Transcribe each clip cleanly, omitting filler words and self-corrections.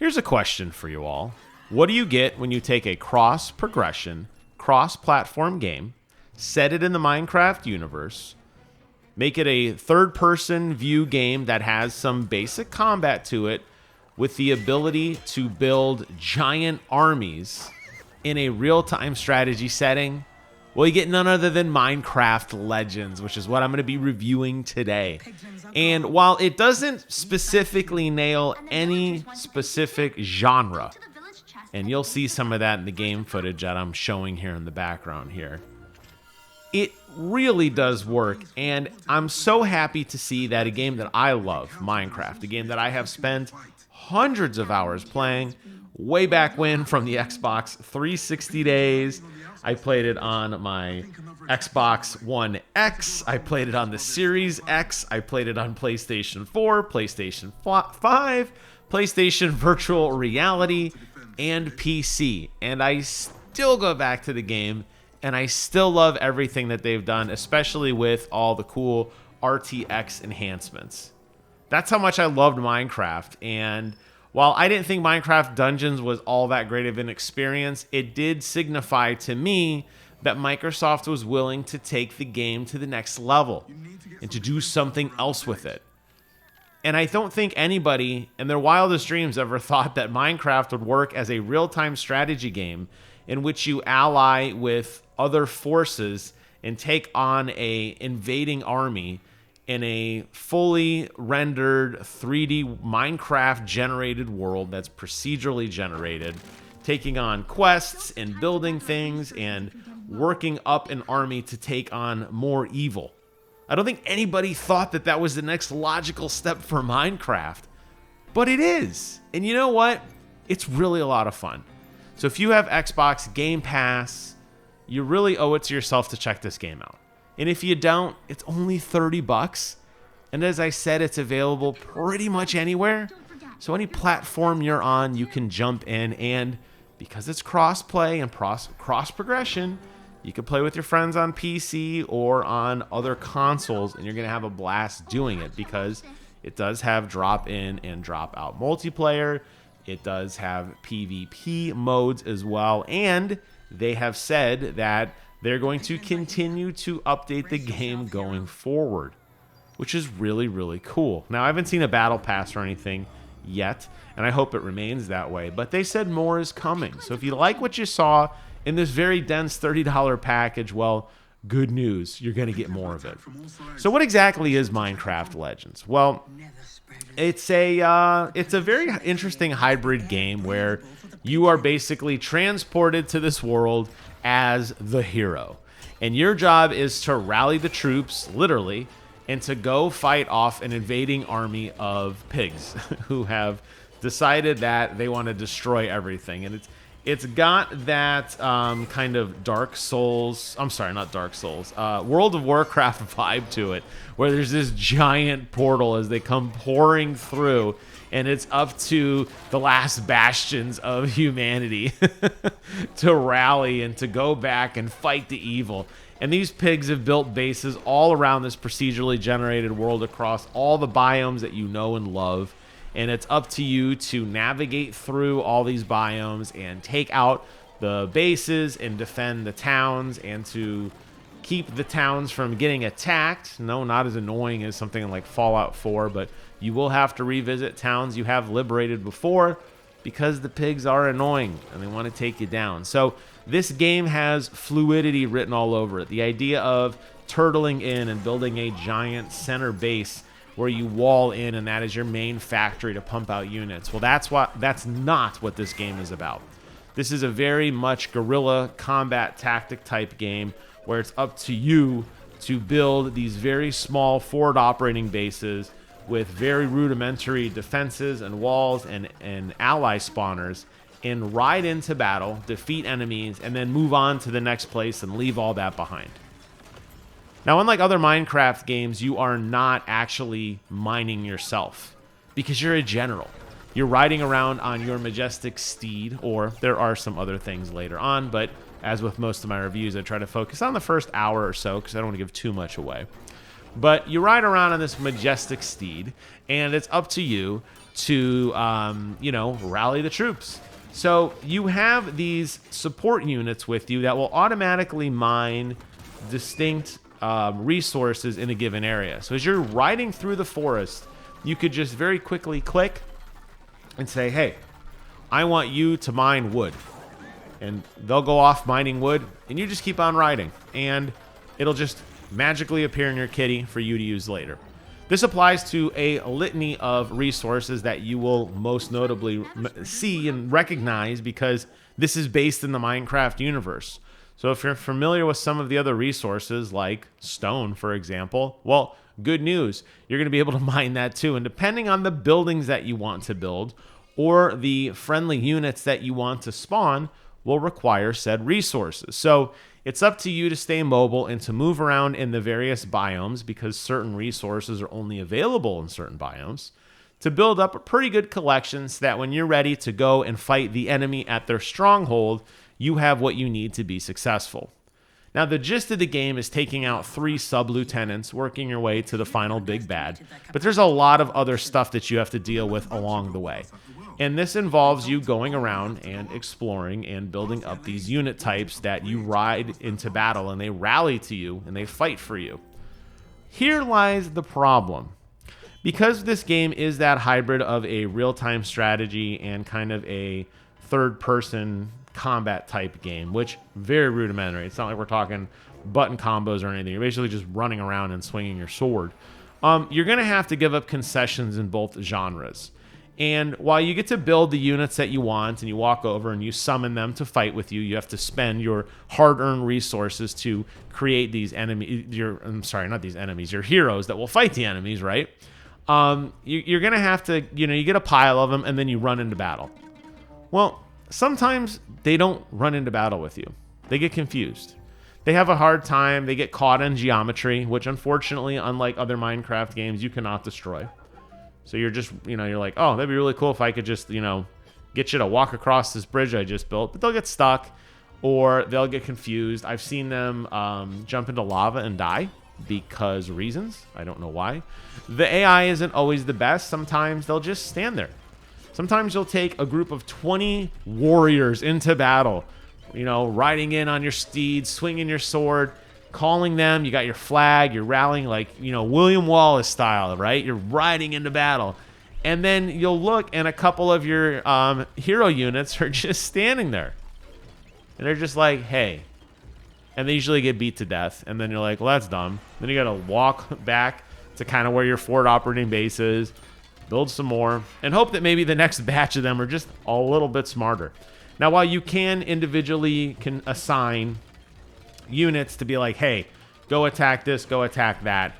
Here's a question for you all. What do you get when you take a cross-progression, cross-platform game, set it in the Minecraft universe, make it a third-person view game that has some basic combat to it, with the ability to build giant armies in a real-time strategy setting? Well, you get none other than Minecraft Legends, which is what I'm going to be reviewing today. And while it doesn't specifically nail any specific genre, and you'll see some of that in the game footage that I'm showing here in the background here, it really does work, and I'm so happy to see that a game that I love, Minecraft, a game that I have spent hundreds of hours playing way back when from the Xbox 360 days. I played it on my Xbox One X. I played it on the Series X. I played it on PlayStation 4, PlayStation 5, PlayStation Virtual Reality, and PC. And I still go back to the game, and I still love everything that they've done, especially with all the cool RTX enhancements. That's how much I loved Minecraft. And while I didn't think Minecraft Dungeons was all that great of an experience, it did signify to me that Microsoft was willing to take the game to the next level and to do something else with it. And I don't think anybody in their wildest dreams ever thought that Minecraft would work as a real-time strategy game in which you ally with other forces and take on a invading army in a fully rendered 3D Minecraft generated world that's procedurally generated, taking on quests and building things and working up an army to take on more evil. I don't think anybody thought that that was the next logical step for Minecraft, but it is. And you know what? It's really a lot of fun. So if you have Xbox Game Pass, you really owe it to yourself to check this game out. And if you don't, it's only $30. And as I said, it's available pretty much anywhere. So any platform you're on, you can jump in. And because it's cross-play and cross-progression, you can play with your friends on PC or on other consoles, and you're going to have a blast doing it because it does have drop-in and drop-out multiplayer. It does have PvP modes as well. And they have said that they're going to continue to update the game going forward, which is really, really cool. Now, I haven't seen a battle pass or anything yet, and I hope it remains that way, but they said more is coming. So if you like what you saw in this very dense $30 package, well, good news, you're going to get more of it. So what exactly is Minecraft Legends? Well, it's a very interesting hybrid game where you are basically transported to this world as the hero. And your job is to rally the troops, literally, and to go fight off an invading army of pigs who have decided that they want to destroy everything. And it's got that kind of Dark Souls, I'm sorry, not Dark Souls, World of Warcraft vibe to it, where there's this giant portal as they come pouring through, and it's up to the last bastions of humanity to rally and to go back and fight the evil. And these pigs have built bases all around this procedurally generated world across all the biomes that you know and love. And it's up to you to navigate through all these biomes and take out the bases and defend the towns and to keep the towns from getting attacked. No, not as annoying as something like Fallout 4, but you will have to revisit towns you have liberated before because the pigs are annoying and they want to take you down. So this game has fluidity written all over it. The idea of turtling in and building a giant center base where you wall in and that is your main factory to pump out units. Well, that's not what this game is about. This is a very much guerrilla combat tactic type game where it's up to you to build these very small forward operating bases with very rudimentary defenses and walls and ally spawners, and ride into battle, defeat enemies, and then move on to the next place and leave all that behind. Now, unlike other Minecraft games, you are not actually mining yourself because you're a general. You're riding around on your majestic steed, or there are some other things later on, but as with most of my reviews, I try to focus on the first hour or so because I don't want to give too much away. But you ride around on this majestic steed, and it's up to you to, rally the troops. So you have these support units with you that will automatically mine distinct resources in a given area. So as you're riding through the forest, you could just very quickly click and say, hey, I want you to mine wood. And they'll go off mining wood, and you just keep on riding. And it'll just magically appear in your kitty for you to use later. This applies to a litany of resources that you will most notably see and recognize because this is based in the Minecraft universe. So if you're familiar with some of the other resources like stone, for example, well, good news. You're going to be able to mine that too. And depending on the buildings that you want to build or the friendly units that you want to spawn will require said resources. So it's up to you to stay mobile and to move around in the various biomes because certain resources are only available in certain biomes to build up a pretty good collection so that when you're ready to go and fight the enemy at their stronghold, you have what you need to be successful. Now, the gist of the game is taking out 3 sub-lieutenants, working your way to the final big bad, but there's a lot of other stuff that you have to deal with along the way. And this involves you going around and exploring and building up these unit types that you ride into battle and they rally to you and they fight for you. Here lies the problem. Because this game is that hybrid of a real-time strategy and kind of a third-person combat type game, which very rudimentary. It's not like we're talking button combos or anything. You're basically just running around and swinging your sword. You're going to have to give up concessions in both genres. And while you get to build the units that you want and you walk over and you summon them to fight with you, you have to spend your hard-earned resources to create these enemies. Your heroes that will fight the enemies, right? You're going to have to, you get a pile of them and then you run into battle. Well, sometimes they don't run into battle with you. They get confused. They have a hard time. They get caught in geometry, which unfortunately, unlike other Minecraft games, you cannot destroy. So you're just, you're like, oh, that'd be really cool if I could just, get you to walk across this bridge I just built. But they'll get stuck or they'll get confused. I've seen them jump into lava and die because reasons. I don't know why. The AI isn't always the best. Sometimes they'll just stand there. Sometimes you'll take a group of 20 warriors into battle, riding in on your steed, swinging your sword, calling them. You got your flag. You're rallying like, William Wallace style, right? You're riding into battle. And then you'll look and a couple of your hero units are just standing there. And they're just like, hey. And they usually get beat to death. And then you're like, well, that's dumb. Then you got to walk back to kind of where your forward operating base is, build some more, and hope that maybe the next batch of them are just a little bit smarter. Now, while you can individually assign units to be like, hey, go attack this, go attack that,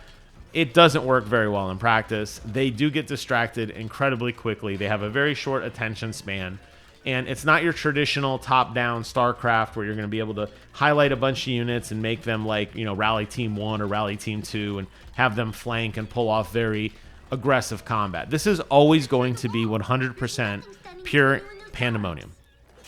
it doesn't work very well in practice. They do get distracted incredibly quickly. They have a very short attention span. And it's not your traditional top-down StarCraft where you're going to be able to highlight a bunch of units and make them like, rally team 1 or rally team 2 and have them flank and pull off very aggressive combat. This is always going to be 100% pure pandemonium.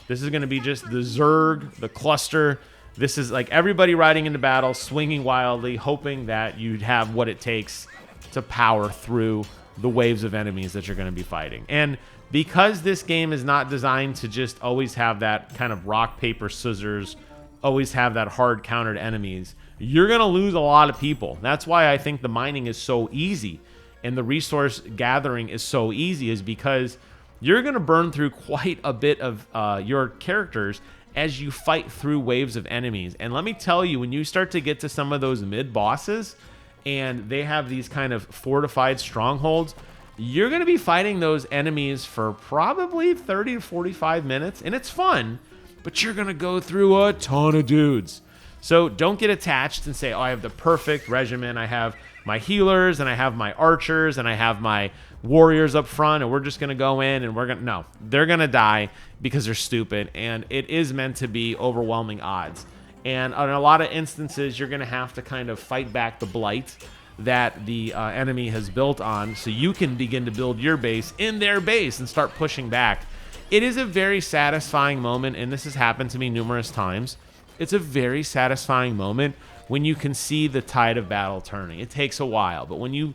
This is going to be just the zerg, the cluster. This is like everybody riding into battle, swinging wildly, hoping that you'd have what it takes to power through the waves of enemies that you're going to be fighting. And because this game is not designed to just always have that kind of rock, paper, scissors, always have that hard countered enemies, you're going to lose a lot of people. That's why I think the mining is so easy and the resource gathering is so easy, is because you're going to burn through quite a bit of your characters as you fight through waves of enemies. And let me tell you, when you start to get to some of those mid-bosses and they have these kind of fortified strongholds, you're going to be fighting those enemies for probably 30 to 45 minutes, and it's fun, but you're going to go through a ton of dudes. So don't get attached and say, oh, I have the perfect regimen. I have my healers, and I have my archers, and I have my warriors up front, and we're just going to go in, and we're going to... No, they're going to die because they're stupid, and it is meant to be overwhelming odds. And in a lot of instances, you're going to have to kind of fight back the blight that the enemy has built on, so you can begin to build your base in their base and start pushing back. It is a very satisfying moment, and this has happened to me numerous times. It's a very satisfying moment when you can see the tide of battle turning. It takes a while, but when you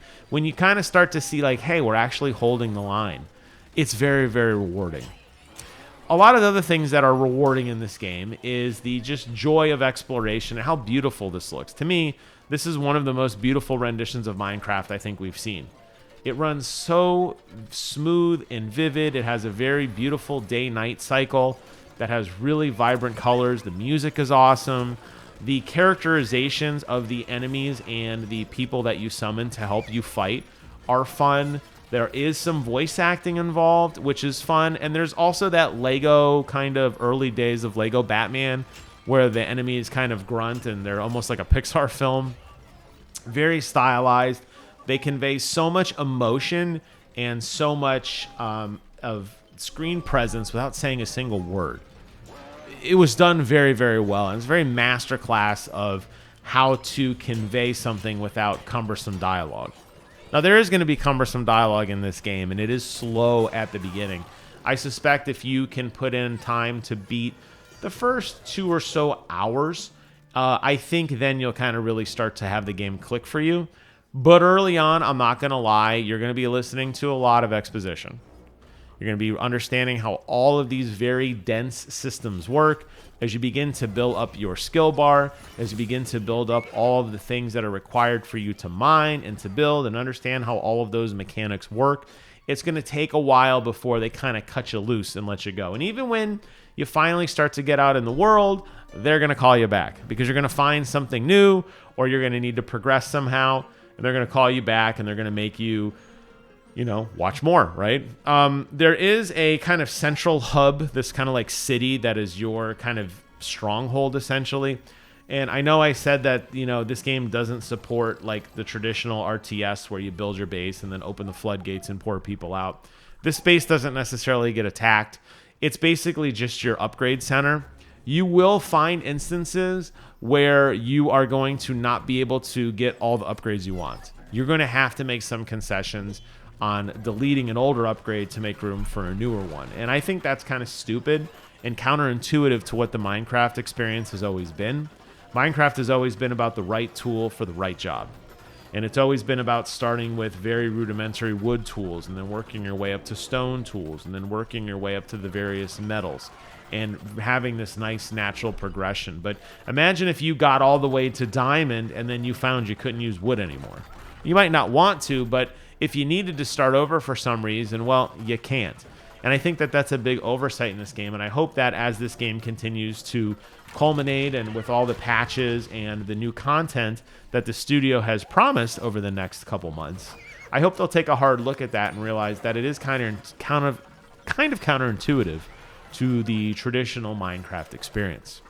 kind of start to see like, hey, we're actually holding the line. it's very, very rewarding. A lot of the other things that are rewarding in this game is the just joy of exploration and how beautiful this looks. To me, this is one of the most beautiful renditions of Minecraft I think we've seen. It runs so smooth and vivid. It has a very beautiful day-night cycle that has really vibrant colors. The music is awesome. The characterizations of the enemies and the people that you summon to help you fight are fun. There is some voice acting involved, which is fun. And there's also that Lego kind of early days of Lego Batman where the enemies kind of grunt and they're almost like a Pixar film. Very stylized. They convey so much emotion and so much of screen presence without saying a single word. It was done very, very well. And it's a very masterclass of how to convey something without cumbersome dialogue. Now, there is going to be cumbersome dialogue in this game, and it is slow at the beginning. I suspect if you can put in time to beat the first 2 or so hours, I think then you'll kind of really start to have the game click for you. But early on, I'm not going to lie, you're going to be listening to a lot of exposition. You're going to be understanding how all of these very dense systems work as you begin to build up your skill bar, as you begin to build up all of the things that are required for you to mine and to build and understand how all of those mechanics work. It's going to take a while before they kind of cut you loose and let you go. And even when you finally start to get out in the world, they're going to call you back because you're going to find something new or you're going to need to progress somehow, and they're going to call you back and they're going to make you watch more, right? There is a kind of central hub, this kind of like city that is your kind of stronghold, essentially. And I know I said that, this game doesn't support like the traditional RTS where you build your base and then open the floodgates and pour people out. This base doesn't necessarily get attacked. It's basically just your upgrade center. You will find instances where you are going to not be able to get all the upgrades you want. You're going to have to make some concessions on deleting an older upgrade to make room for a newer one. And I think that's kind of stupid and counterintuitive to what the Minecraft experience has always been. Minecraft has always been about the right tool for the right job. And it's always been about starting with very rudimentary wood tools and then working your way up to stone tools and then working your way up to the various metals and having this nice natural progression. But imagine if you got all the way to diamond and then you found you couldn't use wood anymore. You might not want to, but if you needed to start over for some reason, well, you can't. And I think that that's a big oversight in this game. And I hope that as this game continues to culminate and with all the patches and the new content that the studio has promised over the next couple months, I hope they'll take a hard look at that and realize that it is kind of counterintuitive to the traditional Minecraft experience.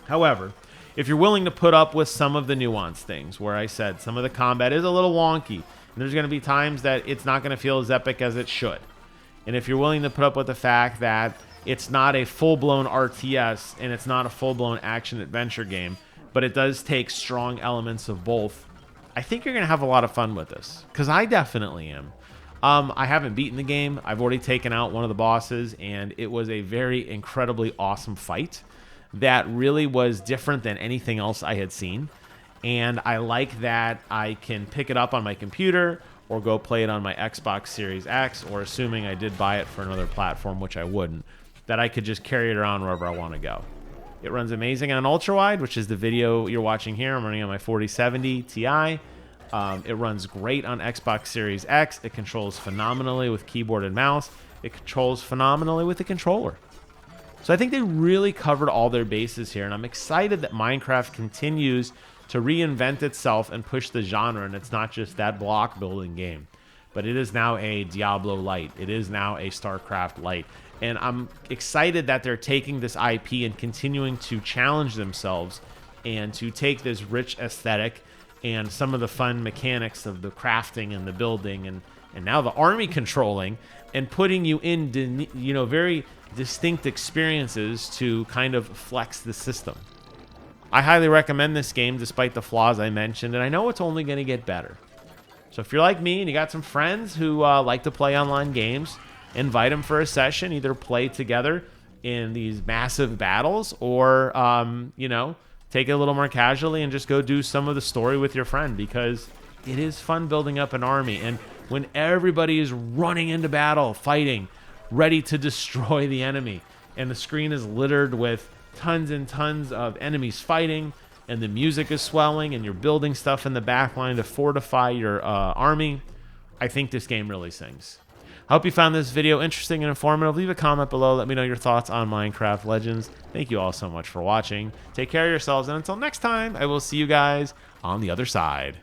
However, if you're willing to put up with some of the nuanced things, where I said some of the combat is a little wonky, and there's going to be times that it's not going to feel as epic as it should. And if you're willing to put up with the fact that it's not a full-blown RTS and it's not a full-blown action-adventure game, but it does take strong elements of both, I think you're going to have a lot of fun with this, because I definitely am. I haven't beaten the game. I've already taken out one of the bosses, and it was a very incredibly awesome fight that really was different than anything else I had seen. And I like that I can pick it up on my computer or go play it on my Xbox Series X, or assuming I did buy it for another platform, which I wouldn't, that I could just carry it around wherever I want to go. It runs amazing on Ultrawide, which is the video you're watching here. I'm running on my 4070 Ti. It runs great on Xbox Series X. It controls phenomenally with keyboard and mouse. It controls phenomenally with the controller. So I think they really covered all their bases here, and I'm excited that Minecraft continues to reinvent itself and push the genre, and it's not just that block building game, but it is now a Diablo Light. It is now a StarCraft Light, and I'm excited that they're taking this IP and continuing to challenge themselves and to take this rich aesthetic and some of the fun mechanics of the crafting and the building and now the army controlling and putting you in, very distinct experiences to kind of flex the system. I highly recommend this game despite the flaws I mentioned, and I know it's only going to get better. So if you're like me and you got some friends who like to play online games, invite them for a session, either play together in these massive battles or, take it a little more casually and just go do some of the story with your friend, because it is fun building up an army. And when everybody is running into battle, fighting, ready to destroy the enemy. And the screen is littered with tons and tons of enemies fighting, and the music is swelling, and you're building stuff in the back line to fortify your army. I think this game really sings. I hope you found this video interesting and informative. Leave a comment below. Let me know your thoughts on Minecraft Legends. Thank you all so much for watching. Take care of yourselves, and until next time, I will see you guys on the other side.